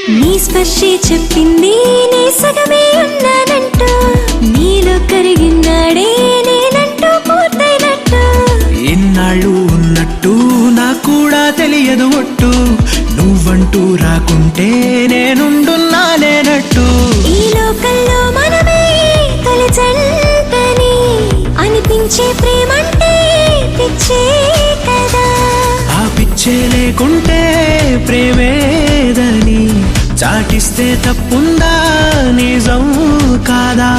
నీ స్పర్శే చెప్పింది నే సగమే ఉన్నానంటూ, నీలో కరిగినాడే నేనంటూ పూర్తయినట్టు. ఇన్నాళ్ళు ఉన్నట్టు నాకు కూడా తెలియదు ఒట్టు, నువ్వంటూ రాకుంటే నేనుండున్నానేనట్టు. ఈ లోకల్లో మనమే తొలి జంటని అనిపించే ప్రేమంటే పిచ్చే కదా. ఆ పిచ్చే లేకుంటే ప్రేమేదని చాటిస్తే తప్పుందా, నిజం కాదా?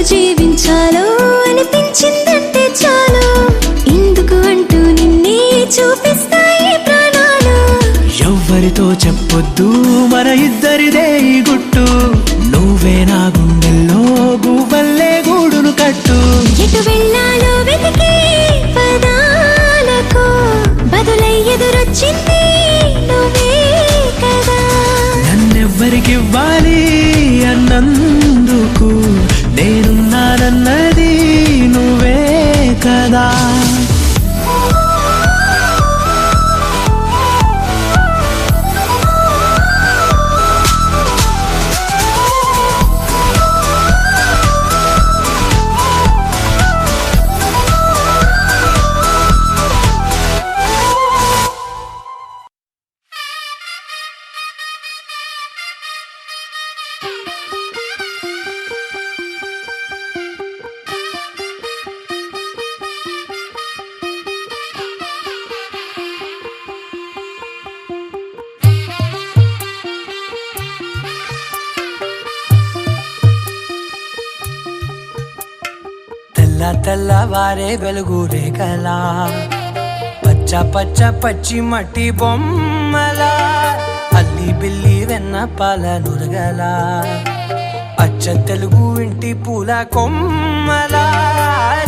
జీవించాలో అనిపించిందంటే చాలు, ఇందుకు అంటూ నిన్నే చూపిస్తాయి ప్రాణాలు. ఎవ్వరితో చెప్పొద్దు మన ఇద్దరిదే ఈ గుట్టు, నువ్వే నా గుండెల్లో గువ్వల్లే గూడును కట్టు. ఎటు వెళ్ళాలో వెతికే పదాలకు బదులై ఎదురొచ్చింది నువ్వే కదా. నన్నెవ్వరికివ్వాలి అన్నందుకు నేనున్నానన్నది నువ్వే కదా. తెల్లవారే వెలుగు రేఖలా, పచ్చ పచ్చ పచ్చి మట్టి బొమ్మలా, అల్లి బిల్లి వెన్న పాల నురగలా, అచ్చ తెలుగు ఇంటి పూల కొమ్మలా.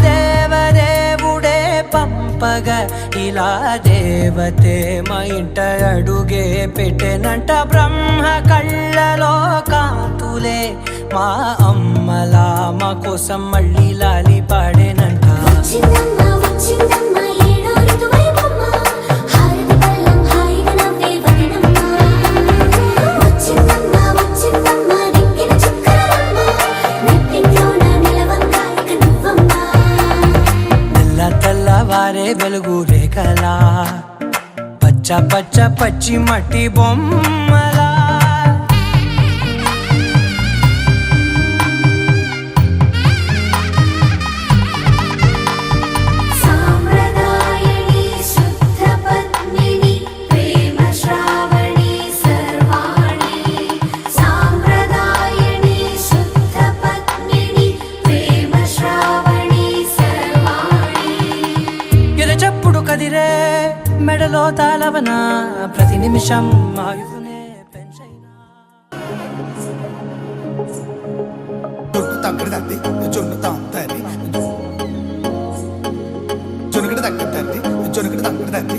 దేవదేవుడే పంపగా ఇలా దేవతే మా ఇంట అడుగే పెట్టెనంట. బ్రహ్మ కళ్ళలో కాంతులే మా అమ్మలా మా కోసం మళ్ళీ లాలి పాడేనంట. తెల్లవారే వెలుగు రేఖలా, పచ్చ పచ్చ పచ్చి మట్టి బొమ్మలా. కదిరే మెడలో తాళవన ప్రతి నిమిషం ఆయుధునే పెంచైనా. తగ్గదండి జొన్నుతాంతని జొనుగడ తగ్గదండి జొనుగడ తగ్గదండి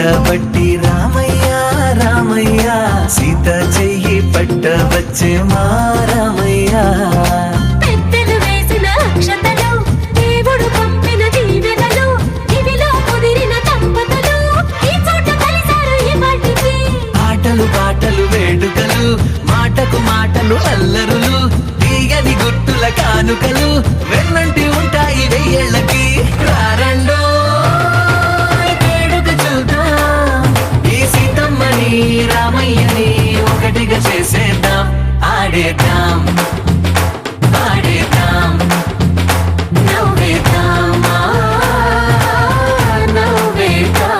పట్టబట్టి రామయ్య రామయ్య సీత చెయ్యి పట్టవచ్చే మా రామయ్య. పెద్దలు వేసిన అక్షతలు, దేవుడు పంపిన దీవెనలు, ఇవిలో కుదిరిన దంపతులు ఈ చోట కలిశారు ఇవాటికి. ఆటలు పాటలు వేడుకలు, మాటకు మాటలు అల్లరులు, తీయని గుట్టుల కానుకలు వెన్నంటి ఉంటాయి వెయ్యేళ్ళకి. రారండో వేడుక చూద్దాం, ఈ సీతమ్మని రామయ్యని ఒకటిగా చేసేద్దాం. ఆడేద్దాం ఆడేద్దాం నవ్వేద్దాం నవ్వేద్దాం.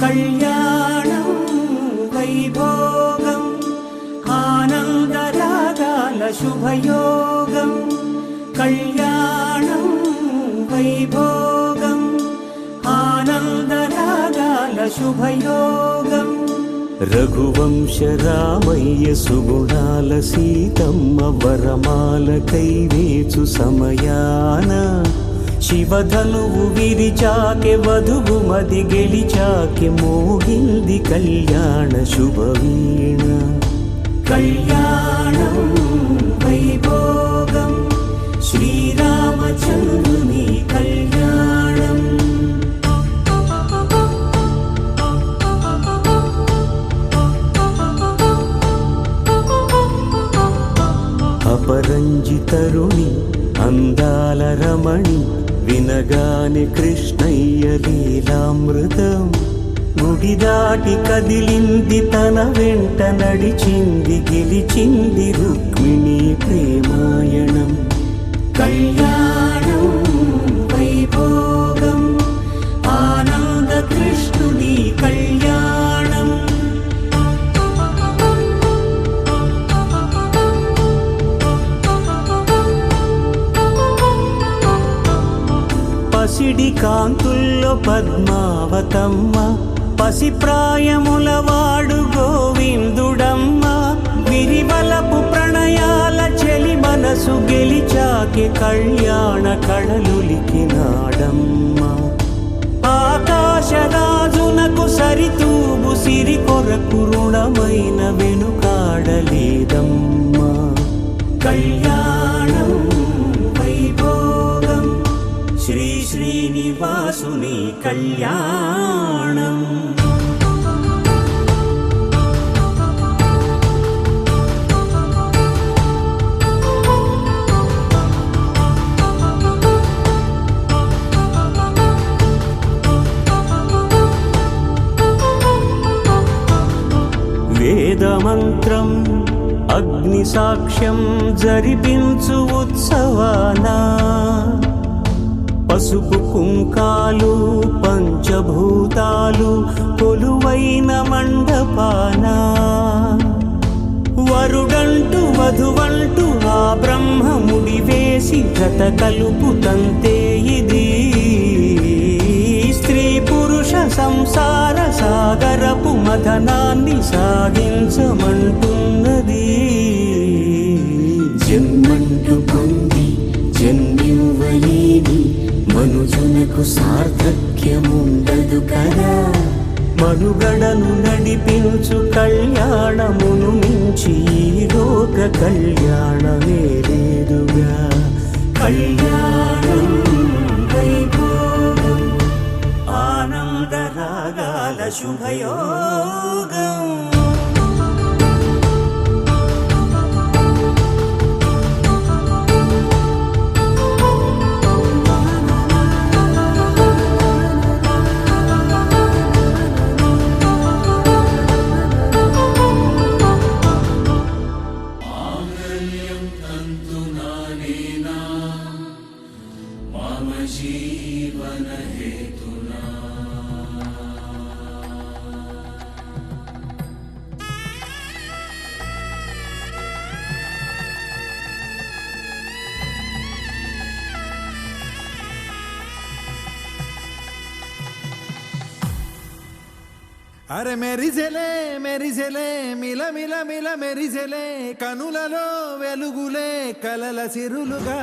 కళ్యాణం వైభోగం ఆనందరాగాల శుభయోగం. కళ్యాణం వైభోగం ఆనందరాగాల శుభయోగం. రఘువంశ రామయ్య సుగుణాల సీతమ్మ వరమాల కైవేచు సమయాన శివధనువు విరిచాకె వధువు మది గెలిచాకె మోగింది కళ్యాణ శుభవీణ. కళ్యాణం వైభోగం శ్రీరామచంద్రుని కళ్యాణం. అపరంజితరుణి అందాల రమణి వినగానే కృష్ణయ్య లీలామృతం. గుడి దాటి కదిలింది తన వెంట నడిచింది గెలిచింది రుక్మిణి ప్రేమాయణం. కళ్యాణం వైభోగం ఆనంద కృష్ణుని కళ్యాణం. పసిడి కాంతుల్లో పద్మావతమ్మ పసిప్రాయముల వాడు గోవిందుడమ్మ. విరివలపు ప్రణయాల చెలి మనసు గెలిచాకే కళ్యాణ కళలులికినాడమ్మ. ఆకాశరాజునకు సరితూబు సిరి కొరకు రుణమైన వెనుకాడలేదమ్మ. కళ్యాణం వైభోగం శ్రీ శ్రీనివాసుని కళ్యాణం. వేదమంత్రం అగ్ని సాక్ష్యం జరిపించు ఉత్సవానా. పసుపు కుంకాలు పంచభూతాలు కొలువైన మండపాన. వరుడంటూ వధువంటూ ఆ బ్రహ్మముడి వేసి జత కలుపుతంతే ఇది. స్త్రీ పురుష సంసార సాగరపు మథనాన్ని సాగించమంటున్నది. జన్మంటూ పొంది జన్మివ్వలేని మనుజునకు సార్థక్యముండదు కదా. మనుగడను నడిపించు కళ్యాణమును మించి ఈ లోక కళ్యాణమే లేదుగా. కళ్యాణం వైభోగం ఆనందరాగాల శుభయోగం. అరే మెరిసెలే మెరిసెలే మిల మిల మిల మెరిసెలే కనులలో వెలుగులే కలల సిరులుగా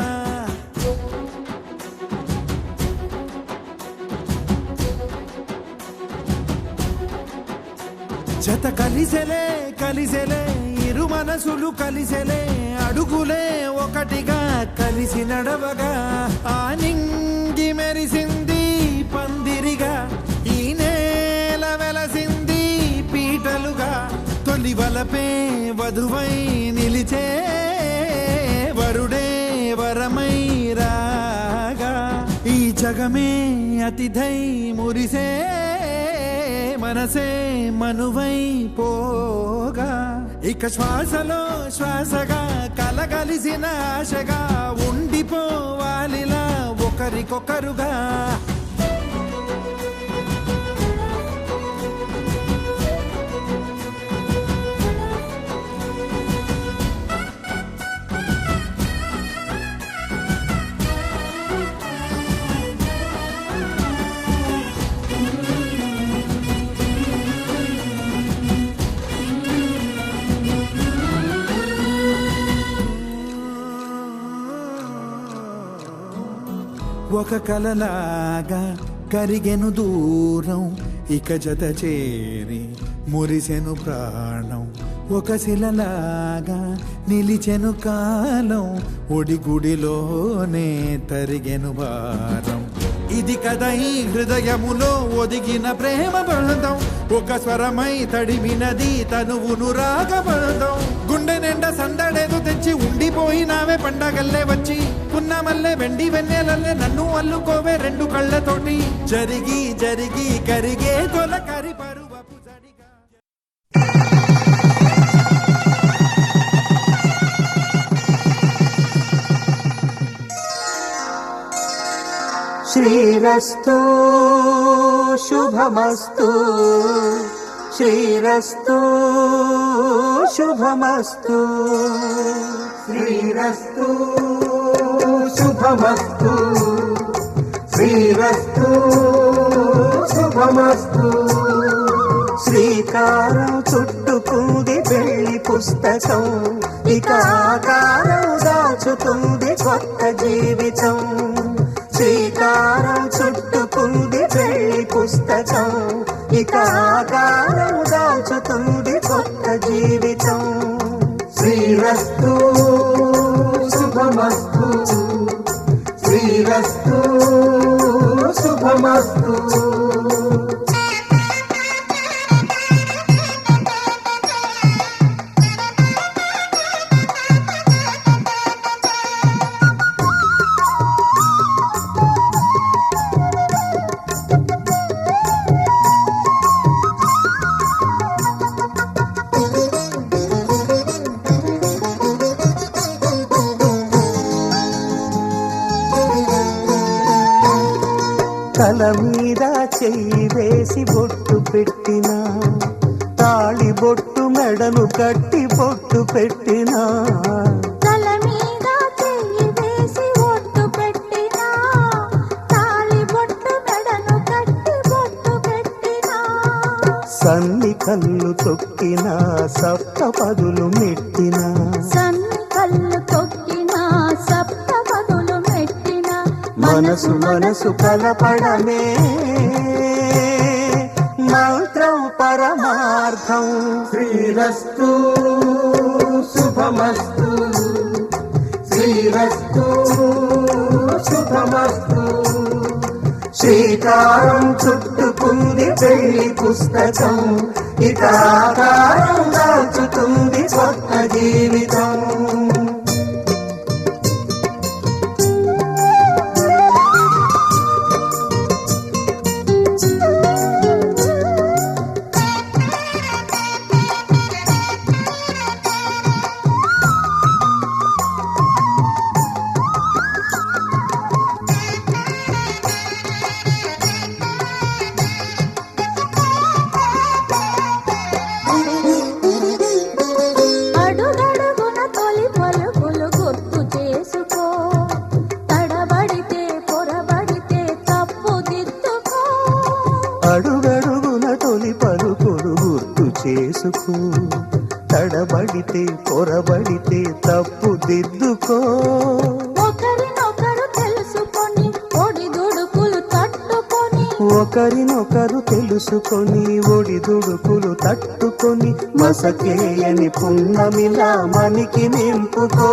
జత కలిసెలే కలిసెలే ఇరు మనసులు కలిసెలే అడుగులే ఒకటిగా కలిసి నడవగా ఆ నింగి మెరిసింది పందిరిగా ఈ నేల వెలసింది పీటలుగా తొలి వలపే వధువై నిలిచే వరుడే వరమై రాగా ఈ జగమే అతిథై మురిసే మనసే మనువై పోగా ఇక శ్వాసలో శ్వాసగా కలగలిసిన ఆశగా ఉండిపోవాలిలా ఒకరికొకరుగా ఒక కలలాగా కరిగెను దూరం ఇక జత చేరి మురిసెను ప్రాణం ఒక శిలలాగా నిలిచెను కాలం ఒడిగుడిలోనే తరిగెను భారం ఇది కదా ఈ హృదయములో ఒదిగిన ప్రేమ బంధం ఒక స్వరమై తడిమినది తనువును రాగబంధం గుండె నిండా సందడేదు తెచ్చి ఉండిపోయినావే పండగల్లే వచ్చి పున్నమల్లే వెండి వెన్నెలల్లే నన్ను అల్లుకోవే రెండు కళ్ళతోటి జరిగి జరిగి కరిగే తొల కరి పరువపు జడిగా శ్రీరస్తు శుభమస్తు శ్రీరస్తు శుభమస్తు శ్రీరస్తు శుభమస్తు శ్రీరస్తు శుభమస్తు శ్రీకారం చుట్టుకుంది వెళ్లి పుస్తకం ఇక ఆకారం దాచుతుంది కొత్త జీవితం శ్రీకారం చుట్టుకుంది వెళ్లి పుస్తకం ఇక ఆకారం దాచుతుంది కొత్త జీవితం శ్రీరస్తు శుభమస్తు శ్రీరస్తు శుభమస్తు తల మీద చెయ్యి వేసి బొట్టు పెట్టినా తాళి బొట్టు మెడను కట్టి బొట్టు పెట్టినా తల మీద చెయ్యి వేసి బొట్టు పెట్టినా తాళి బొట్టు మెడను కట్టి బొట్టు పెట్టినా సన్ని కళ్ళు తొక్కినా సప్త పదులు మెట్టినా సన్ని కళ్ళు తొక్కినా సప్త పదులు మెట్టినా మనసు మనసు కలపడమే మంత్రం పరమార్థం శ్రీరస్తు శుభమస్తు శ్రీరస్తు శుభమస్తు శ్రీకారం చుట్టుకుంది వెళ్లి పుస్తకం ఇక ఆకారం దాచుతుంది కొత్త జీవితం అడుగడుగున తొలి పలుకు చేసుకో, తడబడితే పొరబడితే తప్పు దిద్దుకో. ఒకరినొకరు తెలుసుకొని ఒడిదుడుకులు తట్టుకొని, ఒకరినొకరు తెలుసుకొని ఒడిదుడుకులు తట్టుకొని, మసకేయని పున్నమిలా మనికి నింపుకో.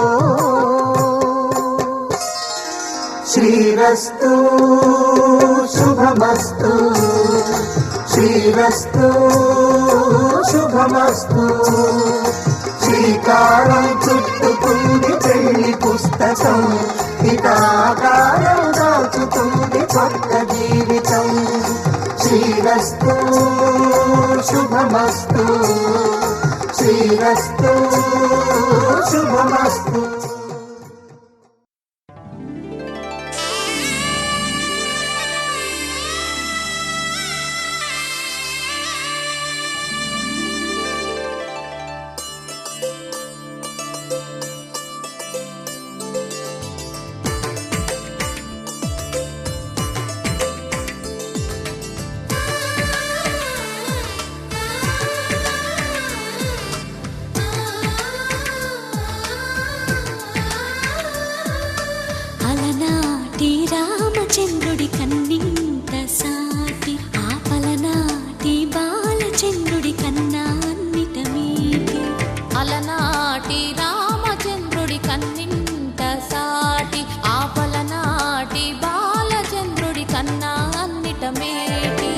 శ్రీరస్తు శుభమస్తు, శ్రీరస్తు శుభమస్తు. శ్రీకారం చుట్టుకుంది పెళ్లి పుస్తకం, ఇక ఆకారం దాచుతుంది కొత్త జీవితం. శ్రీరస్తు శుభమస్తు, శ్రీరస్తు శుభమస్తు. అలనాటి రామచంద్రుడి కన్నింత సాటి, ఆపలనాటి బాలచంద్రుడి కన్నా అన్నిట మీటి. అలనాటి రామచంద్రుడి కన్నింత సాటి, ఆపలనాటి బాలచంద్రుడి కన్నా అన్నిట మేటి.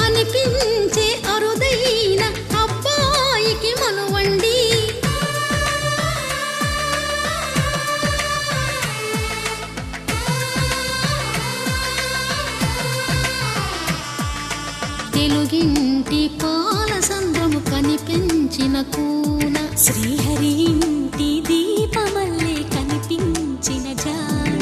అనిపించే అరుదైన అబ్బాయికి మనువండి, తెలుగింటి పాల సంద్రము కనిపించిన కూన, శ్రీహరి ఇంటి దీపమల్లే కనిపించిన జాన.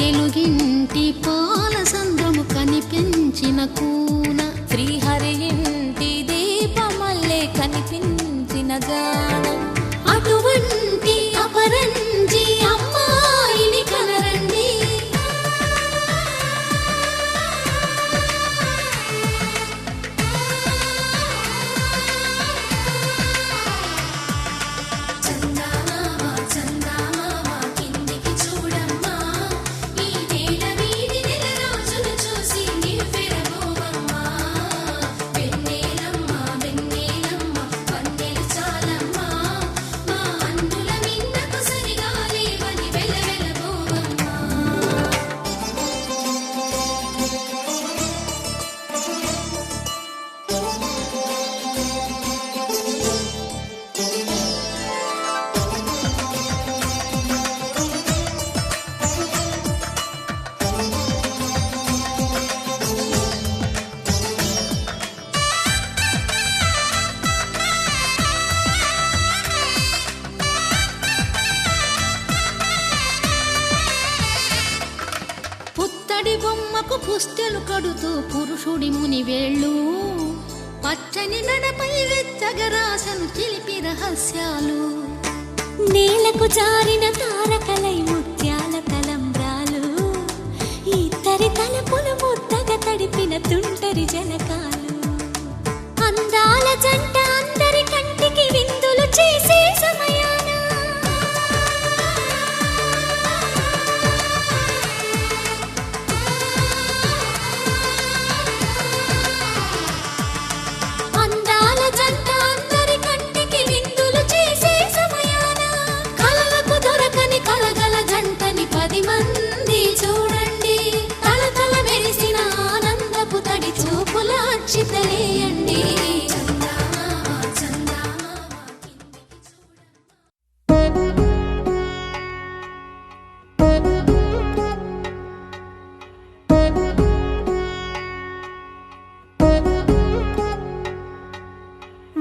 తెలుగింటి పాల సంద్రము కనిపించిన కూన, శ్రీహరి ఇంటి దీపమల్లే కనిపించిన జాన. అటువంటి అపరంజి అమ్మాయిని కనరండి. పుత్తడి బొమ్మకు పుస్తెలు కడుతూ పురుషుడి ముని వేళ్ళు, పచ్చని నడపై వెచ్చగరాసను చిలిపి రహస్యాలు. నేలకు జారిన తారకలై ముత్యాల తలంబ్రాలు, ఇద్దరి తలపులు ముద్దగా తడిపిన తుంటరి జలకాలు. అందాల జంట అందరి కంటికి విందులు చేసే సమయాన, అందాల జంట అందరి కంటికి విందులు చేసే సమయాన, కలలకు దొరకని కలగల జంటని 10 మంది చూడండి. తలతల మెరిసిన ఆనందపు తడి చూపుల అక్షితలేయండి.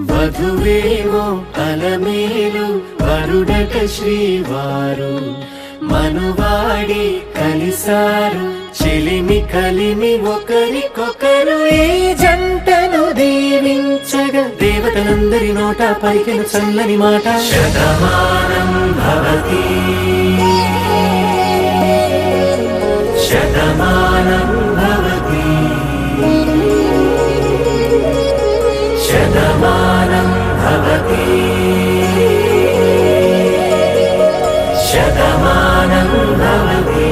వధువేమో అలమేలు వరుడట శ్రీవారు, మనువాడి కలిసారు చెలిమి కలిమి ఒకరికొకరు. ఈ జంటను దీవించగా దేవతలందరి నోట పలికిన చల్లని మాట, శతమానం భవతి శతమానం భవతి శతమానం భవతి శతమానం భవతి.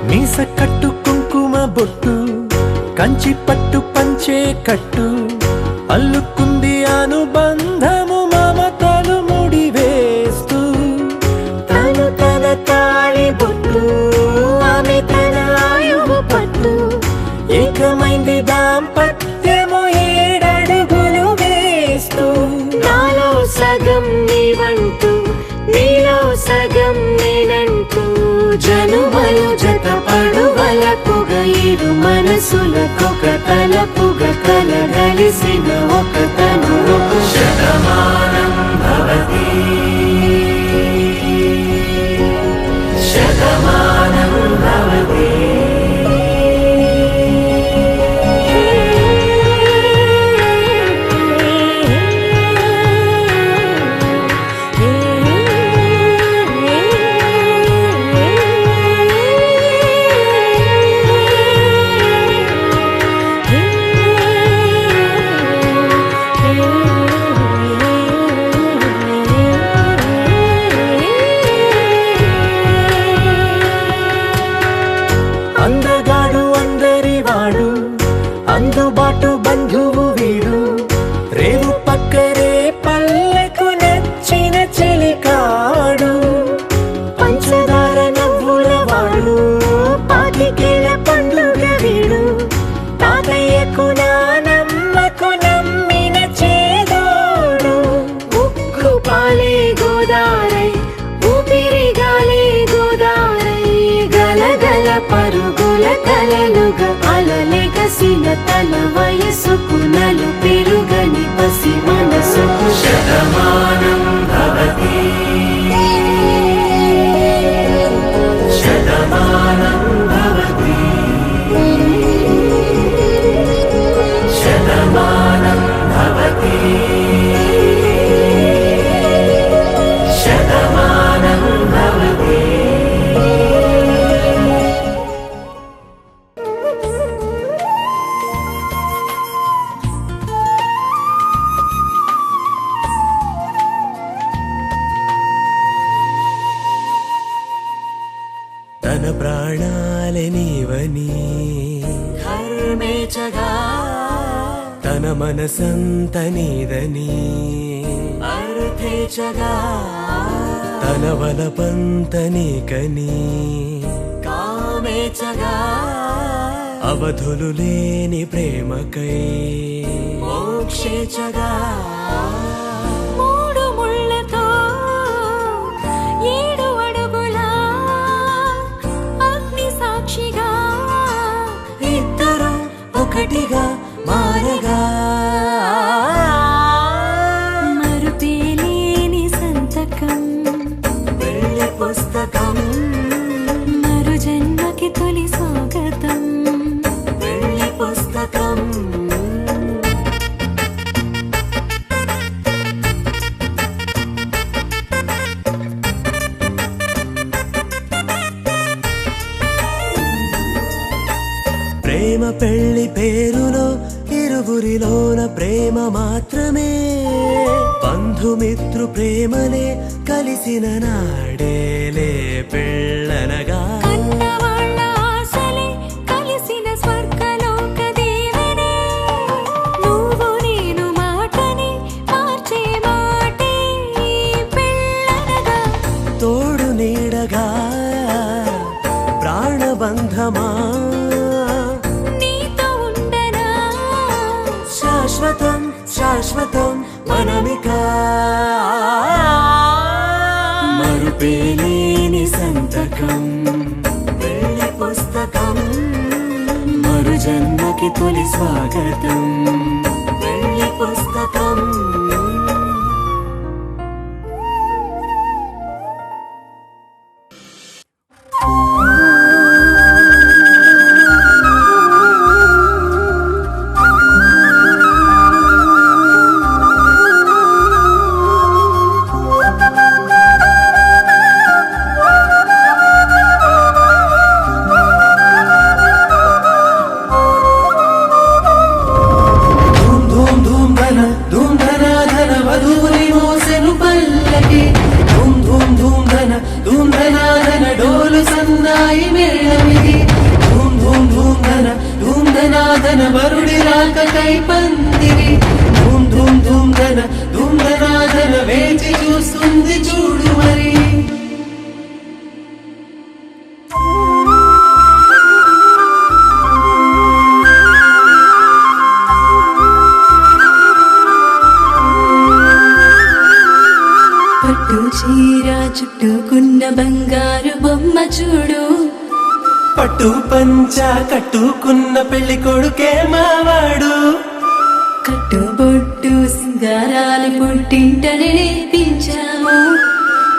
మీస కట్టు కుంకుమ బొట్టు కంచి పట్టు పంచే కట్టు అల్లుకుంది అనుబంధము మమతలు ముడివేస్తూ తను తన తాళి బొట్టు ఆమె తన ఆయువు పట్టు ఏకమైంది దాంపత్యము 7 అడుగులు వేస్తూ నాలో సగం నీవంటూ నీలో సగం నేనంటూ జనుమలు జతపడువలపుగ ఇరు మనసులకొక తలపుగ కలగలిసిన ఒక తను శతమానం భవతి శతమానం భవతి. అందగాడు అందరివాడు అందుబాటు బంధువు వీడు రేవు పక్కరే పల్లెకు నచ్చిన చెలికాడు పంచదార నవ్వుల వాడు పాతికేల పండుగ వీడు తాతయ్యకు నానమ్మకు నమ్మిన చేదోడు ఉక్కు పాలే గోదారై ఊపిరి గాలే గోదారై గలగల పరుగుల కలలుగా అలలెగసిన తన వయసుకు నలు పెరుగని పసి మనసుకు శతమానం భవతి శతమానం భవతి శతమానం భవతి శతమానం భవతి. తన ప్రాణాలే నీవని ధర్మేచగా తన మనసంత నీదని అర్థేచగా తన వలపంత నీకని కామేచగా అవధులు లేని ప్రేమకై మోక్షేచగా మూడు ముళ్ళతో 7 అడుగుల అగ్ని సాక్షిగా ఇద్దరు ఒకటిగా మారగా మరుపేలేని సంతకం వెళ్ళి పుస్తకం మరు జన్మకి తొలి స్వాగతం వెళ్ళి పుస్తకం ప్రేమ పెళ్లి పేరులో ఇరువురిలోన ప్రేమ మాత్రమే బంధుమిత్రు ప్రేమలే కలిసిన నాడేలే పెళ్ళనగా కన్నవాళ్ళ ఆశలే కలిసిన స్వర్గలోక దీవెనే నువ్వు నేను మాటని మార్చే మాటే పెళ్ళనగా తోడు నీడగా ప్రాణబంధమా నీతో ఉండనా శాశ్వతం శాశ్వతం మనమిక మరుపేలేని సంతకం వెళ్ళి పుస్తకం మరు జన్మకి తొలి స్వాగతం వెళ్ళి పుస్తకం. తన వరుడి రాకకై పందిరి ధూమ్ ధూమ్ ధూమ్ ధన ధూమ్ ధనాధన వేచి చూస్తుంది చూడు మరి. పట్టు చీర చుట్టుకున్న బంగారు బొమ్మ చూడు, పట్టు పంచ కట్టుకున్న పెళ్లి కొడుకే మావాడు, కట్టుబొట్టు సింగారాలు పుట్టింటనే నేర్పించాము,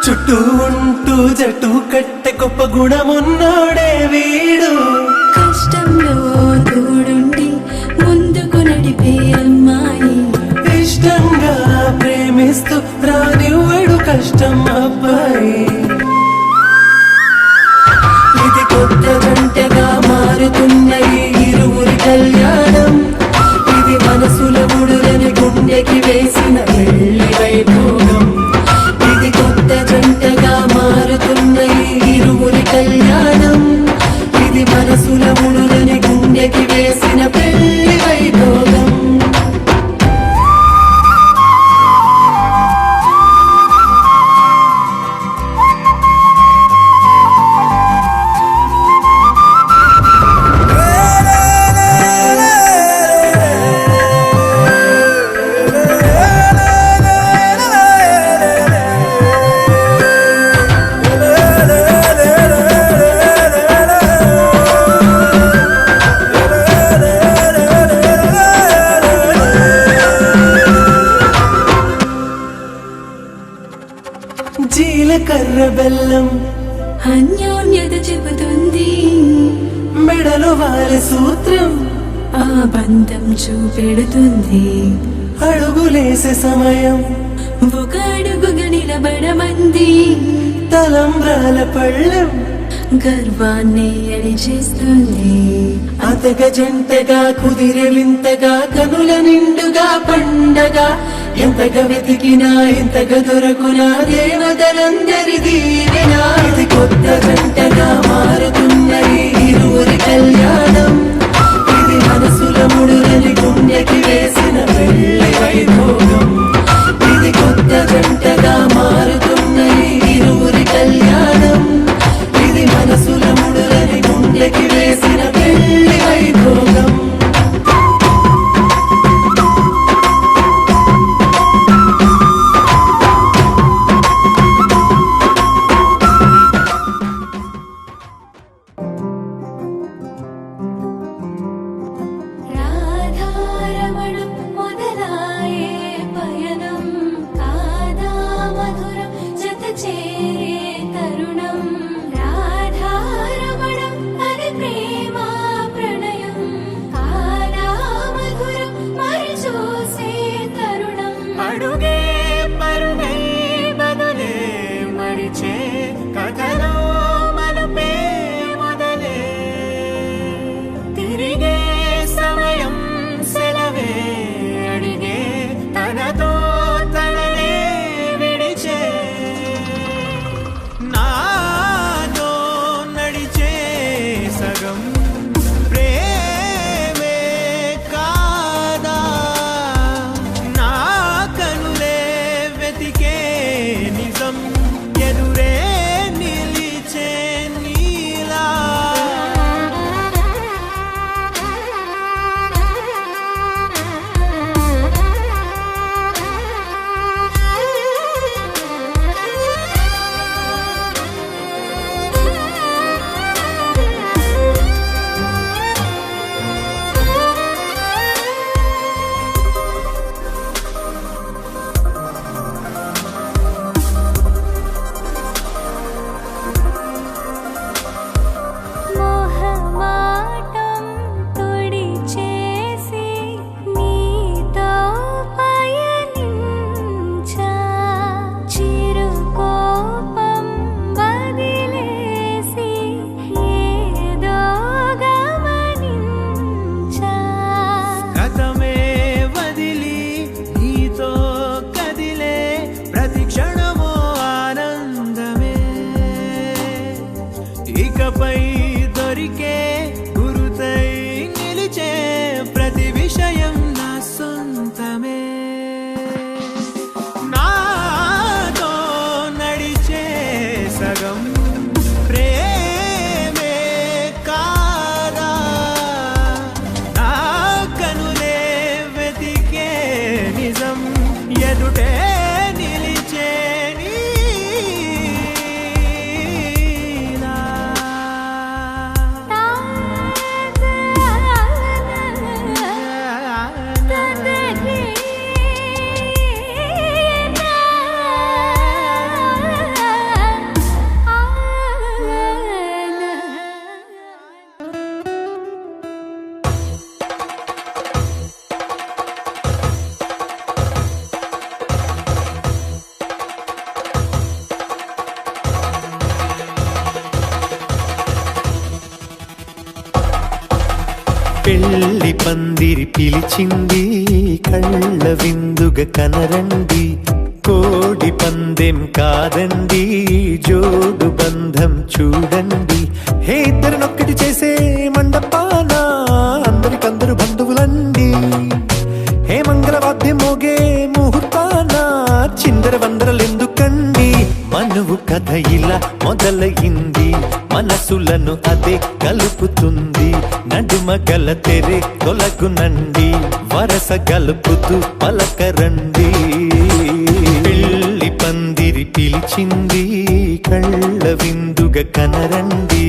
చుట్టూ ఉంటూ జట్టు కట్టె గొప్ప గుణమున్నోడే వీడు, కష్టంలో తోడుండి ముందుకు నడిపే అమ్మాయి, ఇష్టంగా ప్రేమిస్తూ రానివ్వడు కష్టం అబ్బాయి. ఇది కొత్త జంటగా మారుతున్న ఈ ఇరువురి కళ్యాణం, ఇది మనసుల ముడులని గుండెకి వేసిన పెళ్లి వైభోగం. ఇది కొత్త జంటగా మారుతున్న ఈ ఇరువురి కళ్యాణం, ఇది మనసుల ముడులని గుండెకి వేసిన పెళ్లి వైభోగం. జీలకర్ర బెల్లం అన్యోన్యత చెబుతుంది, మెడలో వారి సూత్రం ఆ బంధం చూపెడుతుంది, అడుగులేసే సమయం ఒక అడుగుగా నిలబడమంది, తలంబ్రాల పళ్ళెం గర్వాన్ని అణిచేస్తుంది, అతగ జంటగా కుదిరే వింతగా కనుల నిండుగా పండగా, ఎంతగా వెతికినా ఎంతగా దొరకునా దేవతలందరి దీవెనా. ఇది కొత్త జంటగా మారుతున్న ఈ ఇరువురి కళ్యాణం, ఇది మనసుల ముడులని గుండెకి వేసిన పెళ్లి వైభోగం. ఇది కొత్త జంటగా మారుతున్న ఈ ఇరువురి కళ్యాణం, ఇది మనసుల ముడులని గుండెకి వేసిన పెళ్లి వైభోగం. రాధారమణం మొదలాయే పయనం, కాదా మధురం జత చేరే తరుణం, రాధారమణం అది ప్రేమ ప్రణయం, కాదా మధురం మరి చూసే తరుణం, అడుగే పరుగై బదులే మరిచే కథలో మలుపే మొదలే, తిరిగే సమయం సెలవే అడిగే తనతో తననే విడిచే, నాతో నడిచే సగం ప్రేమే కాదా, నా కనులే వెతికే నిజం ఎదురే నిలిచే నీలా. మోహమాటం తొడి చేసి నీతో పయనించా, చిరుకోపం వదిలేసి ఏదో గమనించా, గతమే వదిలి నీతో కదిలే ప్రతి క్షణమో ఆనందమే, ఇకపై దొరికే గురుతై నిలిచే విషయం నా సొంతమే నాతో నడిచే సగం ప్రేమే కాదా నా కనులే వెతికే నిజం ఎదుటే నిలిచే నీలా. పెళ్లి పందిరి పిలిచింది కళ్ళ విందుగా కనరండి కోడి పందెం కాదండి జోడు బంధం చూడండి హే ఇద్దరినొక్కటి చేసే మండపాన అందరికందరు బంధువులండి హే మంగళవాద్యం మోగే ముహూర్తాన చిందర వందరలెందుకండి మనువు కథ ఇలా మొదలయింది మనసులను అదే కలుపుతుంది నడుమ గల తెరే తొలగునండి వరస గలుపుతూ పలకరండి పెళ్లి పందిరి పిలిచింది కళ్ళ విందుగా కనరండి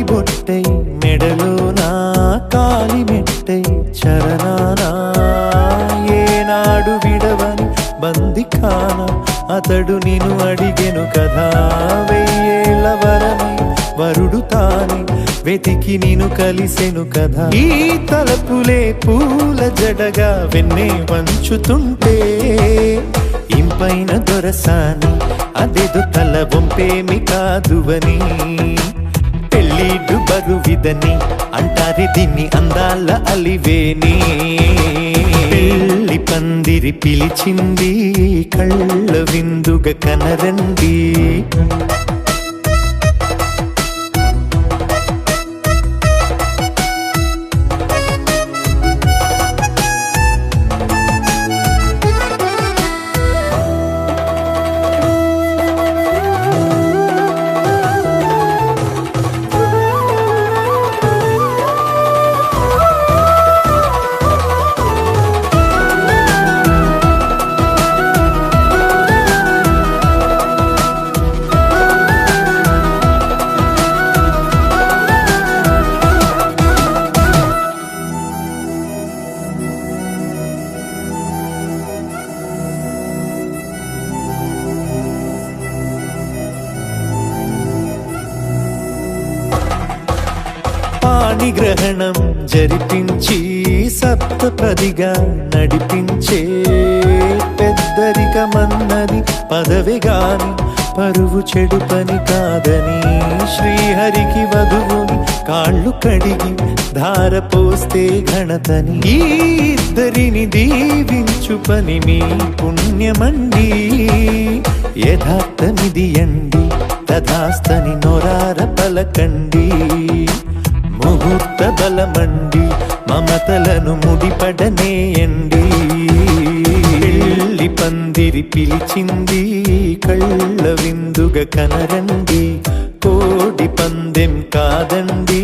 బొట్టై మెడలోనా కాలి మెట్టై చరణానా ఏనాడు విడవని బందిఖాన అతడు నిన్ను అడిగెను కదా వెయ్యేళ్ళ వరమై వరుడు తానే వెతికి నిన్ను కలిసెను కదా ఈ తలపులే పూల జడగా వెన్నే వంచుతుంటే ఇంపైన దొరసాని అదేదో తల వంపేమి కాదువని పెళ్ళిడు బరువిదని అంటారే దీన్ని అందాల అలివేని పెళ్లి పందిరి పిలిచింది కళ్ళ విందుగా కనరండి పాణిగ్రహణం జరిపించి సప్తపదిగా నడిపించే పెద్దరికమన్నది పదవి గాని పరువు చెడు పని కాదని శ్రీహరికి వధువుని కాళ్ళు కడిగి ధార పోస్తే ఘనతని ఈ ఇద్దరిని దీవించు పని మీ పుణ్యమండి యథార్థమిది అండి తథాస్తని నొరార పలకండి ముహూర్త బలమండి మమతలను ముడిపడనేయండి పెళ్లి పందిరి పిలిచింది కళ్ళ విందుగా కనరండి కోడి పందెం కాదండి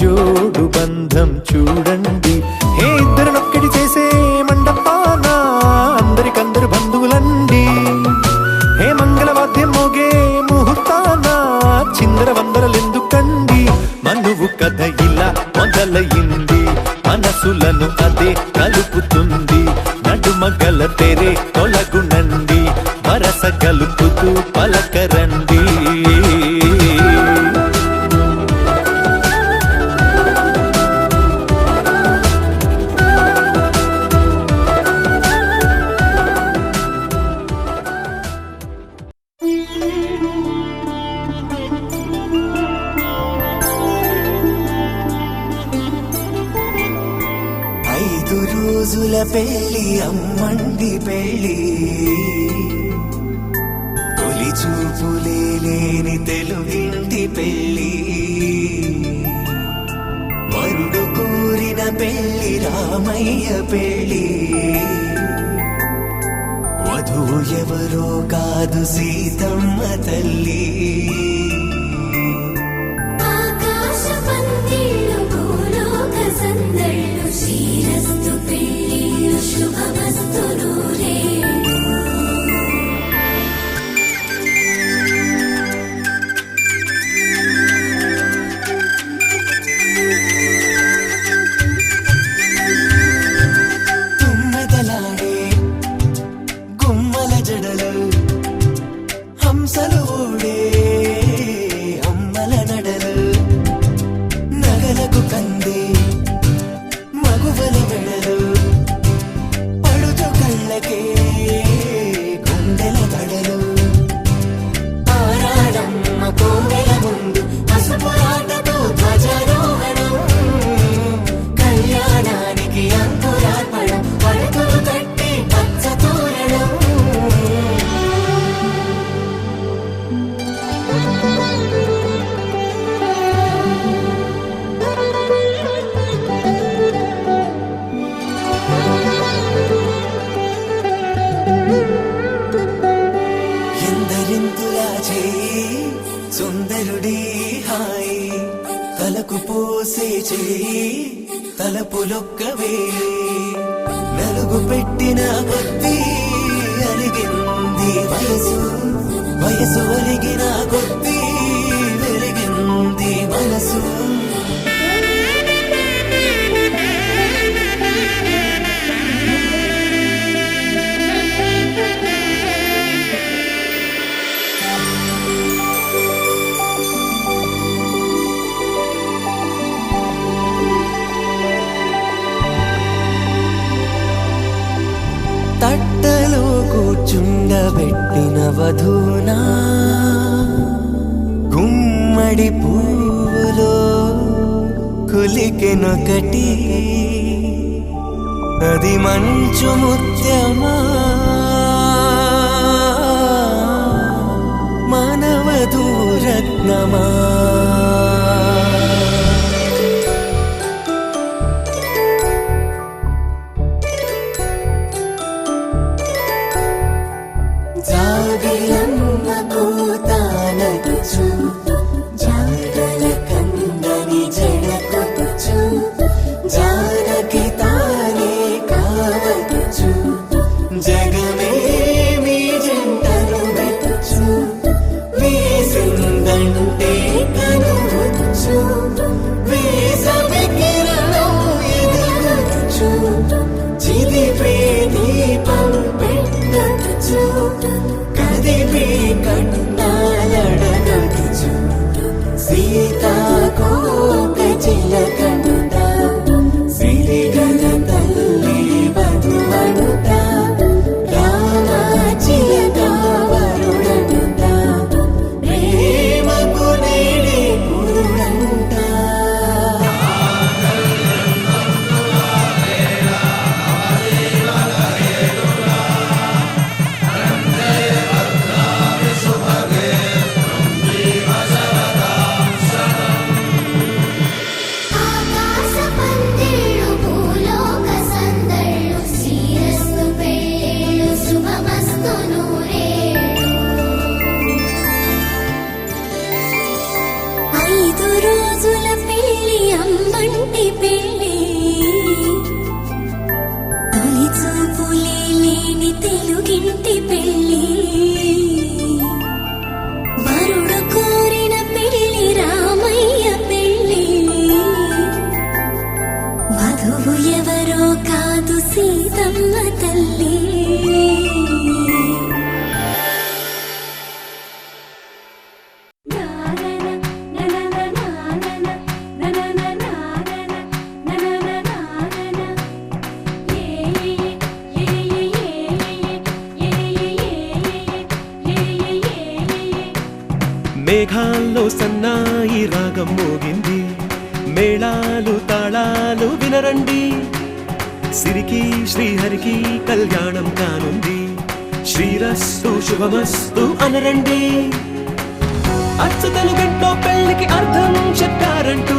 జోడు బంధం చూడండి హే ఇద్దరినొక్కటి చేసే మండపాన అందరికందరు బంధువులండి హే మంగళవాద్యం మోగే ముహూర్తాన చిందర వందరలెందుకండి మనువు కథ ఇలా మొదలయింది మనసులను అదే కలుపుతుంది నడుమ గల తెరే తొలగునండి వరస కలుపుతూ పలకరండి రోజుల పెళ్లి అమ్మండి పెళ్లి తొలి చూపులే లేని తెలుగింటి పెళ్లి వరుడు కోరిన పెళ్లి రామయ్య పెళ్లి వధువు ఎవరో కాదు సీతమ్మ తల్లి ఆకాశ పందిళ్ళు భూలోక సందళ్ళు శ్రీరస్తు పెళ్ళిళ్ళు శుభమస్తు నూరేళ్ళు తుమ్మెదలాడే గుమ్మల జడలు హంసలు ఊడే అమ్మల నడలు నగలకు కంది మగువల మెడలు పడుచు కళ్ళకే గుండెల తడలు ఆరాడమ్మ కోవెల ముందు పసుపురాటతో ధ్వజారోహణం కళ్యాణానికి అంకురార్పణం పడకలు కట్టి పచ్చ తోరణం ఎందరింతులా చేయి సుందరుడి హాయి తలకు పోసే చేయి తలపులొక్కవే నలుగు పెట్టిన కొద్దీ అలిగింది వయసు వయసు ఒలిగిన కొద్దీ వెలిగింది మనసు తట్టలో కూర్చుండబెట్టిన వధూనా గుమ్మడి పువ్వులో కులికెనొకటి అది మంచు ముత్యమా మానవధూరత్నమా జాబిలమ్మ కూతానగుచు జాడల కందని జడకొచ్చు జానకి తానే కావగుచు జగమే మీ జంటను వెతుచు వేసిందంటే కనువచ్చు వేసవి కిరణం ఎదుగుచు చిదిపే దీపం పెట్టచ్చు కదిపే కన్నాలడగచ్చు సీతాకోక చిలకనుట సిరిగల తల్లి వధువనుట రామ చిలక వరుడనుట ప్రేమకు నేడే పురుడంట ఆకాశ పందిళ్ళు భూలోక సందళ్ళు శ్రీరస్తు పెళ్ళిళ్ళు శుభమస్తు నూరేళ్ళు 5 రోజుల పెళ్ళి అమ్మంటి పెళ్ళి తొలి చూపులే లేని తెలుగింటి పెళ్ళి వరుడు కోరిన పెళ్ళి రామయ్య పెళ్ళి వధువు ఎవరో కాదు సీతమ్మ తల్లి మేఘాల్లో సన్నాయి రాగం మోగింది మేళాలు తాళాలు వినరండి సిరికి శ్రీహరికి కళ్యాణం కానుంది, శ్రీరస్తు శుభమస్తు అనరండి. అచ్చు తెలుగింట్లో పెళ్లికి అర్థం చెప్పారంటూ,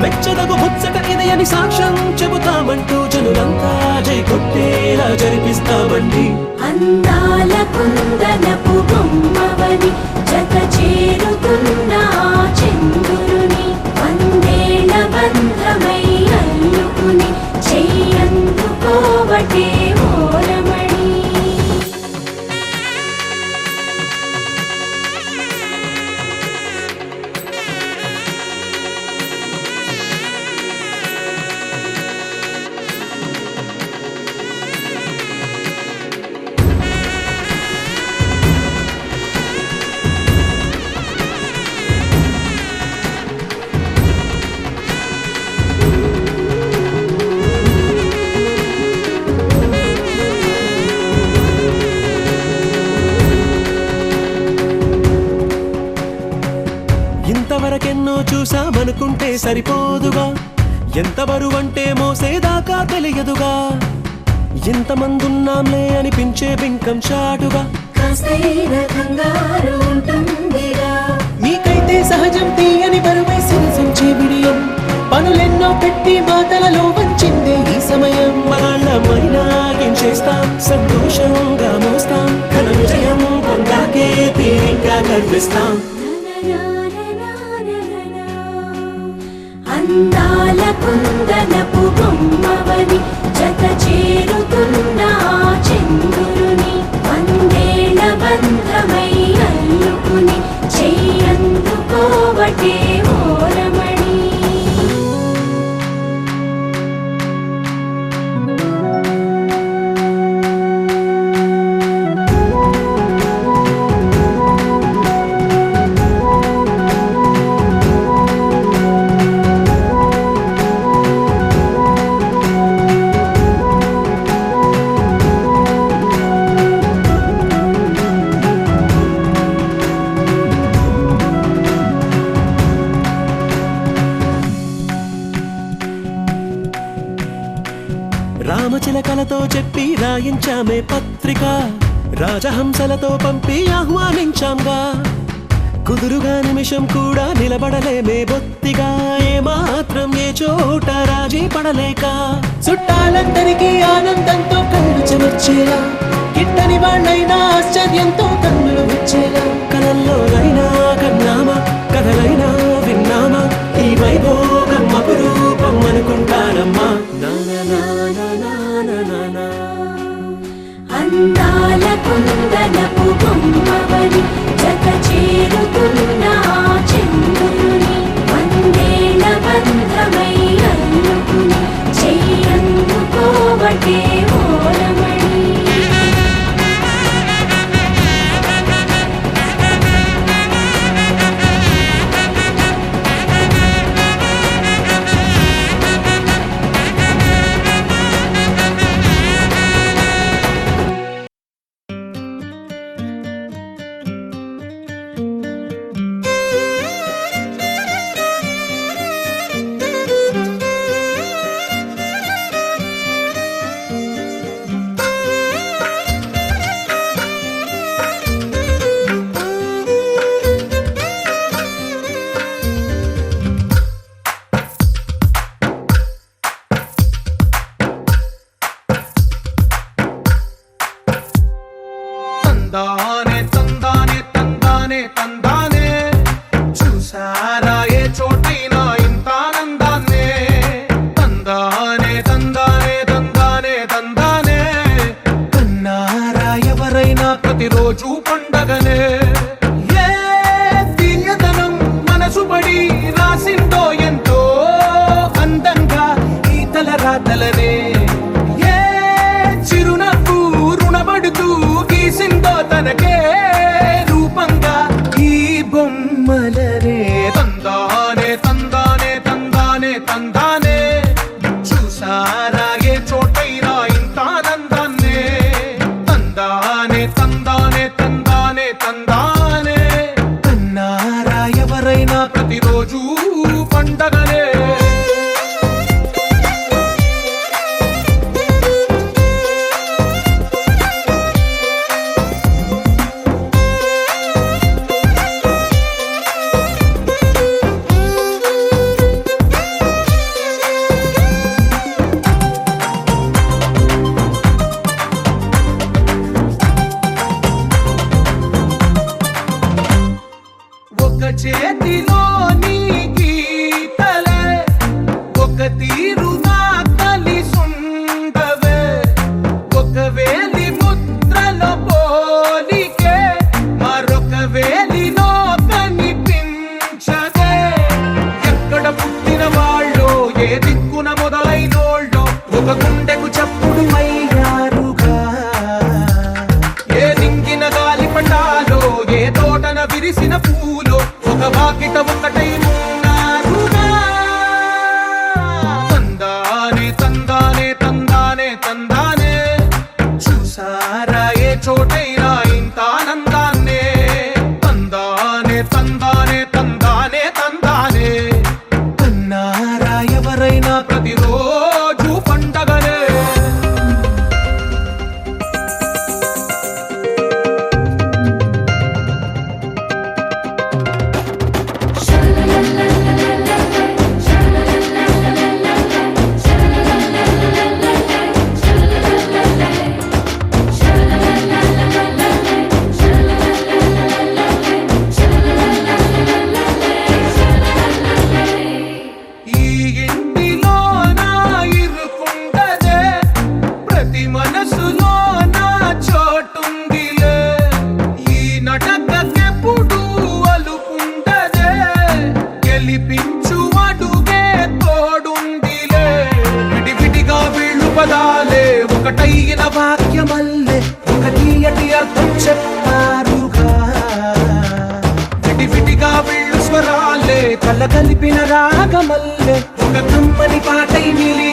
మెచ్చదగు ముచ్చట ఇది అని సాక్ష్యం చెబుతామంటూ, జనులంతా జై కొట్టేలా జరిపిస్తామండి. అందాల కుందనపు బొమ్మవని జత చేరుతున్న ఆ చంద్రుని, వందేళ్ల బంధమై అల్లుకుని చెయ్యందుకోవటే ఓరమణి. ఇంతవరకెన్నో చూసామనుకుంటే సరిపోదుగా, ఎంత బరువంటే మోసేదాకా తెలియదుగా, ఇంతమందున్నాంలే అనిపించే బింకం చాటుగా. మీకైతే సహజం తీయని బరువై సంచే బిడియం, పనులెన్నో పెట్టి మాటలలో వంచిందే ఈ సమయం. మగాళ్ళమైనా ఏం చేస్తాం, సంతోషంగా మోస్తాం, ఘన విజయం పొందాకే తీరిగ్గా గర్విస్తాం. అందాల కుందనపు బొమ్మవని జత చేరుతున్న ఆ చంద్రుని, వందేళ్ల బంధమై అల్లుకుని చెయ్యందుకోవటే ఓరమణి. రామచిలకలతో చెప్పి రాయించామే పత్రిక, రాజహంసలతో పంపి ఆహ్వానించాంగా, కుదురుగా నిమిషం కూడా నిలబడలేమే బొత్తిగా, ఏమాత్రం ఏ చోట రాజీ పడలేక, చుట్టాలందరికీ ఆనందంతో కళ్ళు చెమర్చేలా, గిట్టని వాళ్ళైనా ఆశ్చర్యంతో కన్నులు వచ్చేలా, కలల్లోనైనా కన్నామా కథలైనా విన్నామా, ఈ వైభోగం అపురూపం అనుకుంటానమ్మా. అందాల కుందనపు బొమ్మవని జత చేరుతున్న ఆ చంద్రుని, వందేళ్ల బంధమై అల్లుకుని చెయ్యందుకోవటే ఓరమణి. తందానే తందానే తందానే తందానే, చూసారా ఏ చోటైనా ఇంత ఆనందాన్నే. తందానే తందానే తందానే తందానే, కన్నారా ఎవరైనా ప్రతిరోజు పండగనే. ఏ తీయదనం మనసు పడి రాసిందో ఎంతో అందంగా ఈ తలరాతలనే, ఏ చిరునవ్వు రుణపడుతూ గీసిందో తనకే రూపంగా ఈ బొమ్మలనే. తందానే తందానే తందానే తందానే, చూసారా ఏ చోటైనా ఇంత ఆనందాన్నే. తందానే తందానే తందానే తందానే, కన్నారా ఎవరైనా ప్రతిరోజు పండగనే. పుట్టిన వాళ్ళో ఏ దిక్కున మొదలైనోళ్ళో ఒక గుండెకు చప్పుడు అయ్యారుగా ఏ దింగిన గాలి పటాలో ఏ తోటన విరిసిన పూలో ఒక వాకిట ఒకటై ఉన్నారుగా తందానే తందానే తందానే తందానే చూసారా ఏ చోటైనా ఇంత ఆనందాన్నే తందానే తందానే తందానే తందానే అన్నారా ఎవరైనా ప్రతిరోజు పండగనే ఈ ఇంటిలో నా ఇరుకుండదే ప్రతి మనసులో నా చోటుందిలే ఈ నటకెప్పుడు అలుకుండదే గెలిపించు అడుగే తోడుందిలే విడివిడిగా వీళ్ళు పదాలే ఒకటైన వాక్యమల్లే ఒక తీయటి అర్థం చెప్పారుగా విడివిడిగా వీళ్ళు స్వరాలే కలగలిపిన రాగమల్లే ఒక కమ్మని పాటై నిలి